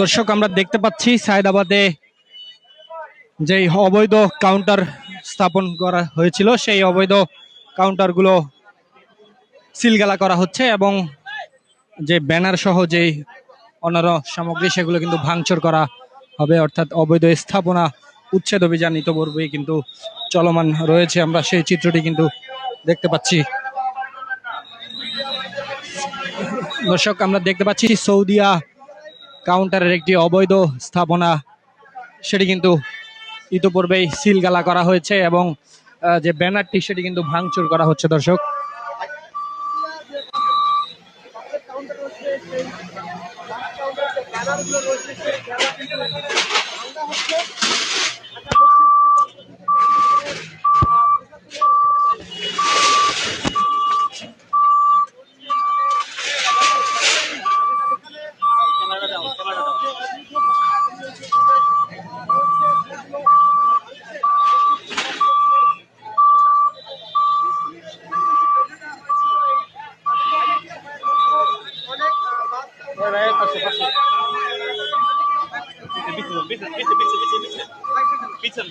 দর্শক, আমরা দেখতে পাচ্ছি সায়দাবাদে যে অবৈধ কাউন্টার স্থাপন করা হয়েছিল সেই অবৈধ কাউন্টারগুলো সিলগালা করা হচ্ছে এবং যে ব্যানার সহ যে অন্যান্য সামগ্রী সেগুলো কিন্তু ভাঙচুর করা হবে, অর্থাৎ অবৈধ স্থাপনা উচ্ছেদ অভিযান ইতোপূর্বেই কিন্তু চলমান রয়েছে। আমরা সেই চিত্রটি কিন্তু দেখতে পাচ্ছি। দর্শক, আমরা দেখতে পাচ্ছি সৌদিয়া কাউন্টারের একটি অবৈধ স্থাপনা, সেটি কিন্তু ইতোপূর্বেই সিলগালা করা হয়েছে এবং যে ব্যানারটি সেটি কিন্তু ভাঙচুর করা হচ্ছে। দর্শক, পিছন